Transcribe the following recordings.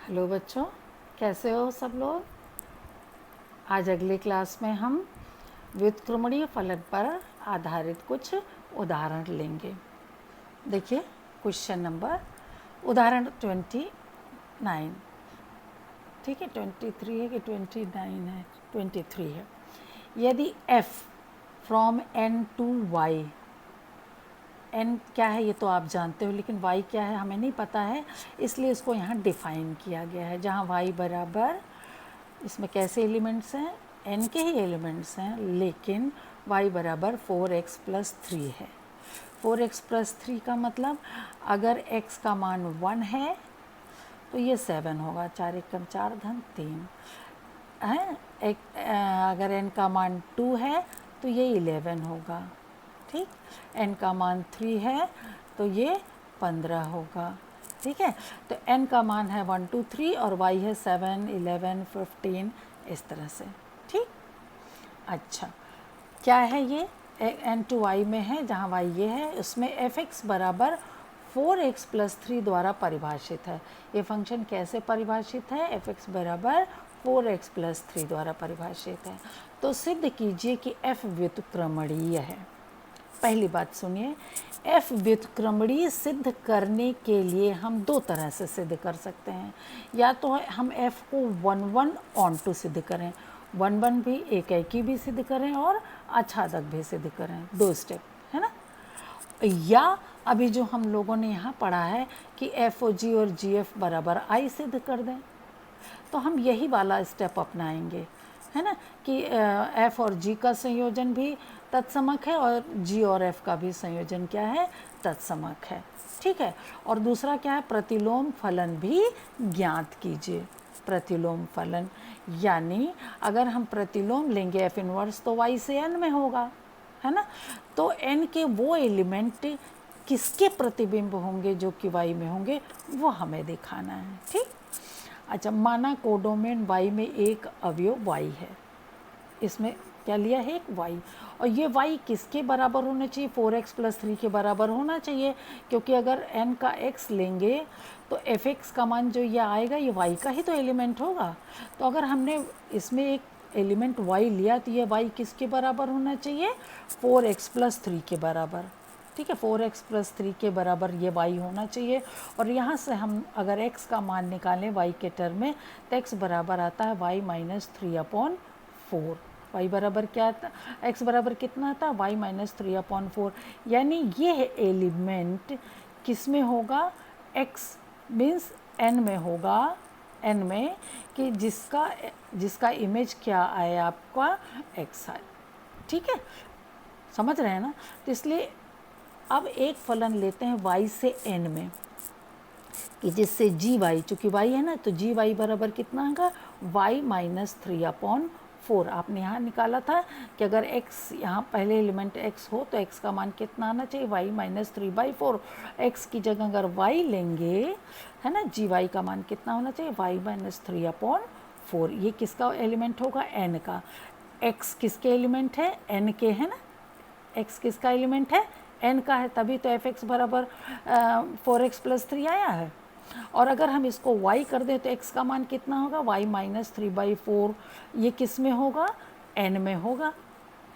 Hello बच्चों, कैसे हो सब लोग। आज अगली क्लास में हम व्युत्क्रमणीय फलन पर आधारित कुछ उदाहरण लेंगे। देखिए क्वेश्चन नंबर उदाहरण 29, ठीक है, 23 है कि 29 है, 23 है। यदि f from n to y, n क्या है ये तो आप जानते हो, लेकिन y क्या है हमें नहीं पता है, इसलिए इसको यहाँ डिफाइन किया गया है। जहाँ y बराबर, इसमें कैसे एलिमेंट्स हैं, n के ही एलिमेंट्स हैं, लेकिन y बराबर 4x प्लस 3 है। 4x प्लस 3 का मतलब अगर x का मान 1 है तो ये 7 होगा, 4 एकम 4 धन 3 है। अगर n का मान 2 है तो ये 11 होगा, ठीक। n का मान 3 है तो ये 15 होगा, ठीक है। तो n का मान है 1 2 3 और y है 7 11 15, इस तरह से, ठीक। अच्छा, क्या है ये n टू y में है, जहाँ y ये है, उसमें f(x) बराबर 4x प्लस 3 द्वारा परिभाषित है। ये फंक्शन कैसे परिभाषित है, f(x) बराबर 4x प्लस 3 द्वारा परिभाषित है। तो सिद्ध कीजिए कि f व्युत्क्रमणीय है। पहली बात सुनिए, f व्युत्क्रमणीय सिद्ध करने के लिए हम दो तरह से सिद्ध कर सकते हैं। या तो हम f को 1 1 ऑन टू सिद्ध करें, 1 1 भी एक भी सिद्ध करें और आच्छादक भी सिद्ध करें, दो स्टेप है ना। या अभी जो हम लोगों ने यहाँ पढ़ा है कि f और g और gf बराबर i सिद्ध कर दें, तो हम यही वाला स्टेप अपनाएंगे, है ना, कि f और g का संयोजन भी तत्समक है और g और f का भी संयोजन क्या है, तत्समक है, ठीक है। और दूसरा क्या है, प्रतिलोम फलन भी ज्ञात कीजिए। प्रतिलोम फलन यानी अगर हम प्रतिलोम लेंगे f इनवर्स तो y से n में होगा, है ना। तो n के वो एलिमेंट किसके प्रतिबिंब होंगे जो कि y में होंगे, वो हमें दिखाना है, ठीक। अच्छा, माना कोडोमेन y में एक अवयव y है, इसमें क्या लिया है, एक y, और ये y किसके बराबर होना चाहिए, 4x प्लस 3 के बराबर होना चाहिए, क्योंकि अगर n का x लेंगे तो f(x) का मान जो ये आएगा ये y का ही तो एलिमेंट होगा। तो अगर हमने इसमें एक एलिमेंट y लिया तो ये y किसके बराबर होना चाहिए, 4x प्लस 3 के बराबर, ठीक है। 4x प्लस 3 के बराबर ये y होना चाहिए। और यहाँ से हम अगर x का मान निकालें y के टर्म में तो x बराबर आता है y माइनस 3/4। y बराबर क्या आता, x बराबर कितना आता है, y माइनस 3/4। यानी ये एलिमेंट किस में होगा, x मीन्स n में होगा, n में, कि जिसका इमेज क्या आए आपका, x आए, ठीक है, समझ रहे हैं ना। तो इसलिए अब एक फलन लेते हैं y से n में, कि जिससे जी वाई, चूँकि y है ना, तो जी वाई बराबर कितना होगा, y माइनस 3/4। आपने यहाँ निकाला था कि अगर x यहाँ पहले एलिमेंट x हो तो x का मान कितना आना चाहिए, y माइनस 3/4। x की जगह अगर y लेंगे, है ना, जी वाई का मान कितना होना चाहिए, y माइनस 3/4। ये किसका एलिमेंट होगा, n का। x किसके एलिमेंट है, n के, है ना। x किसका एलिमेंट है, n का है, तभी तो f(x) बराबर 4x प्लस 3 आया है। और अगर हम इसको y कर दें तो x का मान कितना होगा, y माइनस 3/4। ये किस में होगा, n में होगा,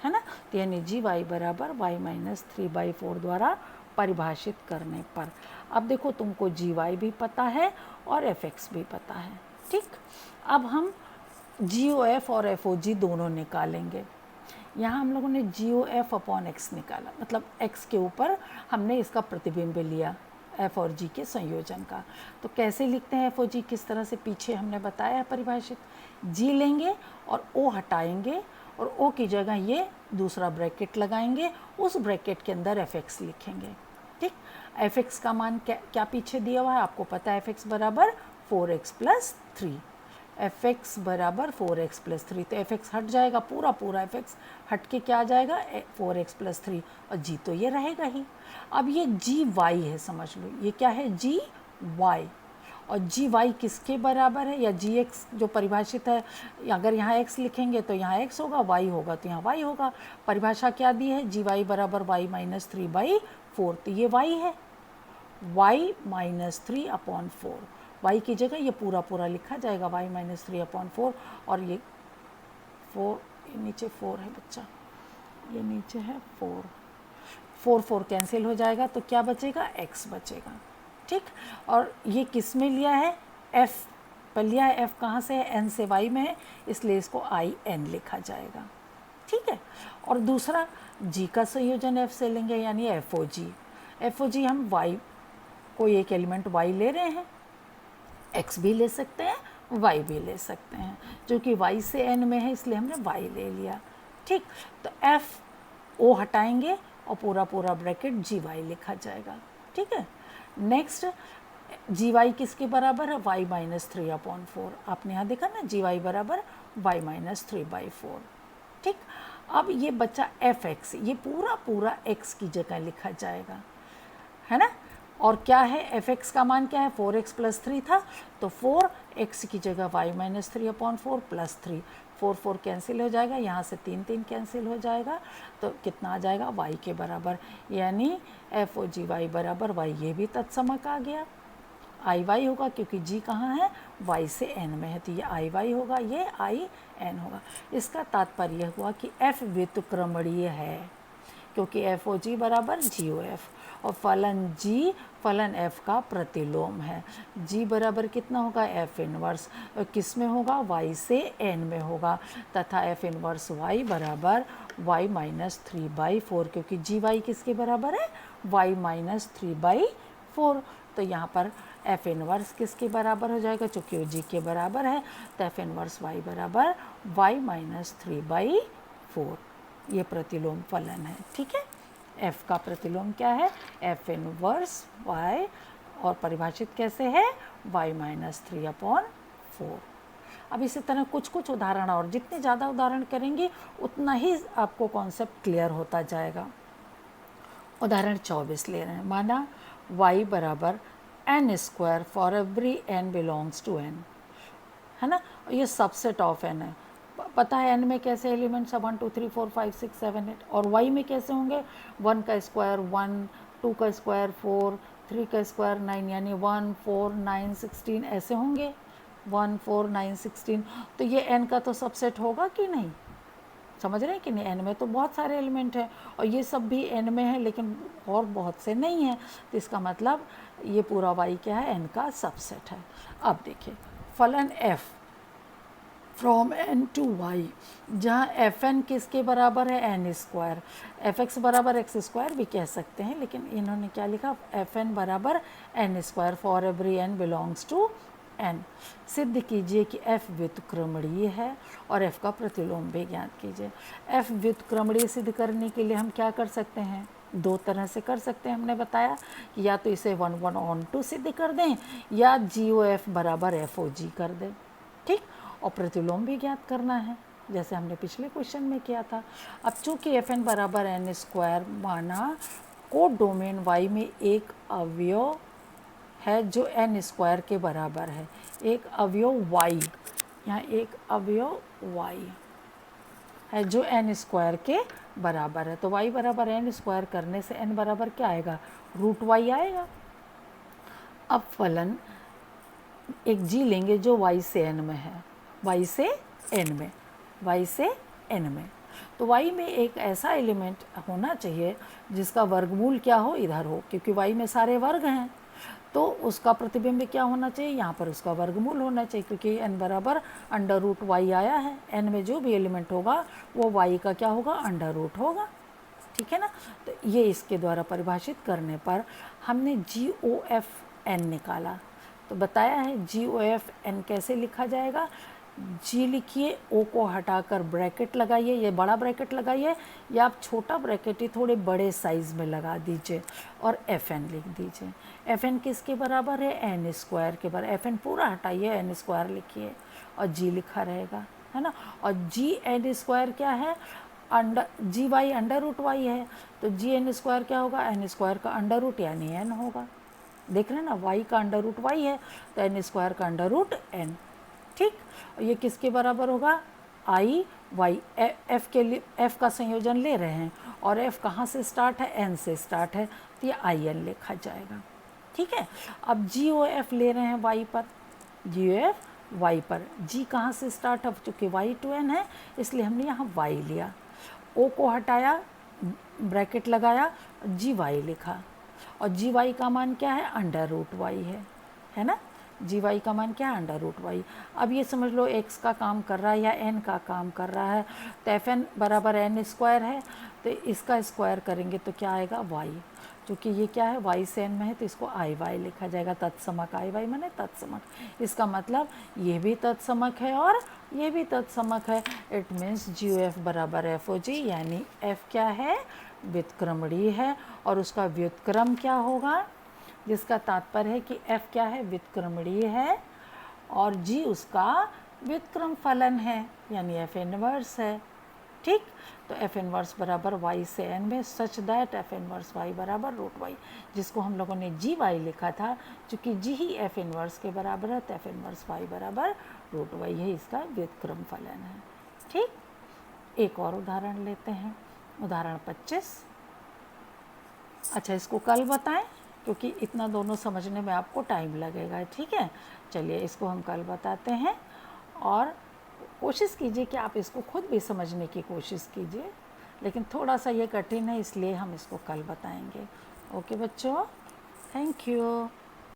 है ना। तो यानी जी वाई बराबर y माइनस 3/4 द्वारा परिभाषित करने पर, अब देखो तुमको जी वाई भी पता है और f(x) भी पता है, ठीक। अब हम GOF और FOG दोनों निकालेंगे। यहाँ हम लोगों ने GOF/x निकाला, मतलब x के ऊपर हमने इसका प्रतिबिंब लिया f और g के संयोजन का। तो कैसे लिखते हैं f और g, किस तरह से, पीछे हमने बताया है परिभाषित। g लेंगे और o हटाएंगे और o की जगह ये दूसरा ब्रैकेट लगाएंगे, उस ब्रैकेट के अंदर f(x) लिखेंगे, ठीक। f(x) का मान क्या पीछे दिया हुआ है आपको पता है, f(x) बराबर 4x प्लस 3, f(x) बराबर 4x प्लस 3। तो f(x) हट जाएगा, पूरा f(x) हट के क्या आ जाएगा, 4x प्लस 3, और g तो ये रहेगा ही। अब ये gy है, समझ लो ये क्या है, gy, और gy किसके बराबर है, या gx जो परिभाषित है, अगर यहाँ x लिखेंगे तो यहाँ x होगा, y होगा तो यहाँ y होगा। परिभाषा क्या दी है, gy बराबर y माइनस 3/4, तो ये y है, y माइनस 3/4। y की जगह ये पूरा पूरा लिखा जाएगा y माइनस 3/4 और ये 4 नीचे 4 है बच्चा, ये नीचे है 4, 4 कैंसिल हो जाएगा तो क्या बचेगा x बचेगा। ठीक, और ये किस में लिया है, f पर लिया है। f कहाँ से है, n से y में है, इसलिए इसको i n लिखा जाएगा। ठीक है, और दूसरा g का संयोजन f से लेंगे यानी FOG। FOG हम y कोई एक एलिमेंट y ले रहे हैं, x भी ले सकते हैं, y भी ले सकते हैं, जो कि y से n में है इसलिए हमने y ले लिया। ठीक, तो f o हटाएंगे और पूरा पूरा ब्रैकेट gy लिखा जाएगा। ठीक है, नेक्स्ट gy किसके बराबर है, y माइनस 3/4। आपने यहाँ देखा ना gy बराबर y माइनस 3/4। ठीक, अब ये बच्चा fx, ये पूरा पूरा x की जगह लिखा जाएगा, है ना। और क्या है, fx का मान क्या है, 4x प्लस 3 था, तो 4x की जगह y माइनस 3/4 प्लस 3, 4 कैंसिल हो जाएगा, यहाँ से 3 कैंसिल हो जाएगा, तो कितना आ जाएगा, y के बराबर, यानी FOGY बराबर y। ये भी तत्समक आ गया। IY होगा क्योंकि g कहाँ है, y से n में है, तो ये IY होगा, ये IN होगा। इसका तात्पर्य हुआ कि f व्युत्क्रमणीय है क्योंकि FOG बराबर GOF, और फलन g फलन f का प्रतिलोम है। g बराबर कितना होगा, f इनवर्स, किस में होगा, y से n में होगा, तथा f इनवर्स y बराबर y माइनस 3/4, क्योंकि gy किसके बराबर है, y माइनस 3/4। तो यहाँ पर f इनवर्स किसके बराबर हो जाएगा, चूँकि वो g के बराबर है, तो f इनवर्स y बराबर y माइनस 3/4। ये प्रतिलोम फलन है। ठीक है, f का प्रतिलोम क्या है, f इनवर्स y, और परिभाषित कैसे है, y माइनस 3/4। अब इसी तरह कुछ कुछ उदाहरण, और जितने ज़्यादा उदाहरण करेंगे उतना ही आपको कॉन्सेप्ट क्लियर होता जाएगा। उदाहरण 24 ले रहे हैं, माना y बराबर n² for every n belongs to n, है ना, ये सबसेट ऑफ n है। पता है n में कैसे एलिमेंट्स है, 1 2 3 4 5 6 7 8, और y में कैसे होंगे, 1 का स्क्वायर 1, 2 का स्क्वायर 4, 3 का स्क्वायर 9, यानी 1 4 9 16 ऐसे होंगे, 1 4 9 16। तो ये n का तो सबसेट होगा कि नहीं, समझ रहे हैं कि नहीं। n में तो बहुत सारे एलिमेंट हैं और ये सब भी n में है, लेकिन और बहुत से नहीं हैं, तो इसका मतलब ये पूरा y क्या है, n का सबसेट है। अब देखिए फलन f from n to y, जहाँ fn किसके बराबर है, n², fx बराबर x² भी कह सकते हैं, लेकिन इन्होंने क्या लिखा, fn बराबर n² for every n belongs to n। सिद्ध कीजिए कि f व्युत्क्रमणीय है और f का प्रतिलोम भी ज्ञात कीजिए। f व्युत्क्रमणीय सिद्ध करने के लिए हम क्या कर सकते हैं, दो तरह से कर सकते हैं। हमने बताया कि या तो इसे 1 1 on 2 सिद्ध कर दें, या GOF बराबर FOG कर दें। ठीक, और प्रतिलोम भी ज्ञात करना है, जैसे हमने पिछले क्वेश्चन में किया था। अब चूँकि fn बराबर n², माना कोड डोमेन y में एक अवयव है जो n² के बराबर है, एक अवयव y, यहाँ एक अवयव y है जो n² के बराबर है, तो y बराबर n² करने से n बराबर क्या आएगा, √y आएगा। अब फलन एक g लेंगे जो y से n में है, y से n में, y से n में, तो y में एक ऐसा एलिमेंट होना चाहिए जिसका वर्गमूल क्या हो, इधर हो, क्योंकि y में सारे वर्ग हैं, तो उसका प्रतिबिंब क्या होना चाहिए, यहाँ पर उसका वर्गमूल होना चाहिए, क्योंकि n बराबर √y आया है, n में जो भी एलिमेंट होगा वो y का क्या होगा, √ होगा। ठीक है ना, तो ये इसके द्वारा परिभाषित करने पर हमने GOF n निकाला। तो बताया है GOF n कैसे लिखा जाएगा, G लिखिए, O को हटाकर ब्रैकेट लगाइए, ये बड़ा ब्रैकेट लगाइए, या आप छोटा ब्रैकेट ही थोड़े बड़े साइज़ में लगा दीजिए और FN लिख दीजिए। FN किसके बराबर है, n² के बराबर, FN पूरा हटाइए, n² लिखिए और G लिखा रहेगा, है ना। और G n² क्या है, GY √y है, तो G n² क्या होगा, n² का √ यानी n होगा। देख रहे हैं ना, y का √y है तो n² का √n। ठीक, ये किसके बराबर होगा, i y, f के लिए f का संयोजन ले रहे हैं और f कहाँ से स्टार्ट है, n से स्टार्ट है, तो ये in लिखा जाएगा। ठीक है। अब जी ओ एफ ले रहे हैं वाई पर, जी ओ एफ वाई पर, जी कहाँ से स्टार्ट हो चुके वाई टू एन है, इसलिए हमने यहाँ वाई लिया, ओ को हटाया, ब्रैकेट लगाया, जी वाई लिखा, और जी वाई का मान क्या है, अंडर रूट वाई है ना। जी वाई का मान क्या है, अंडर रूट वाई। अब ये समझ लो एक्स का काम कर रहा है या एन का काम कर रहा है, तो एफ एन बराबर एन स्क्वायर है, तो इसका स्क्वायर करेंगे तो क्या आएगा, वाई। क्योंकि ये क्या है, वाई से एन में है, तो इसको आई वाई लिखा जाएगा, तत्समक आई वाई माने तत्समक। इसका मतलब ये भी तत्समक है और ये भी तत्समक है। It means g o f बराबर एफ ओ जी, यानी एफ क्या है, व्युत्क्रमणीय है, और उसका व्युत्क्रम क्या होगा, जिसका तात्पर्य है कि f क्या है, व्युत्क्रमणीय है, और g उसका व्युत्क्रम फलन है, यानी f इनवर्स है। ठीक, तो f इनवर्स बराबर y से n में, such that f inverse y बराबर रूट y, जिसको हम लोगों ने जी वाई लिखा था, चूँकि g ही f इनवर्स के बराबर है, तो f इनवर्स y बराबर रूट y है, इसका व्युत्क्रम फलन है। ठीक, एक और उदाहरण लेते हैं, उदाहरण 25। अच्छा, इसको कल बताएं, क्योंकि इतना दोनों समझने में आपको टाइम लगेगा। ठीक है, चलिए इसको हम कल बताते हैं, और कोशिश कीजिए कि आप इसको खुद भी समझने की कोशिश कीजिए, लेकिन थोड़ा सा ये कठिन है, इसलिए हम इसको कल बताएंगे। ओके बच्चों, थैंक यू।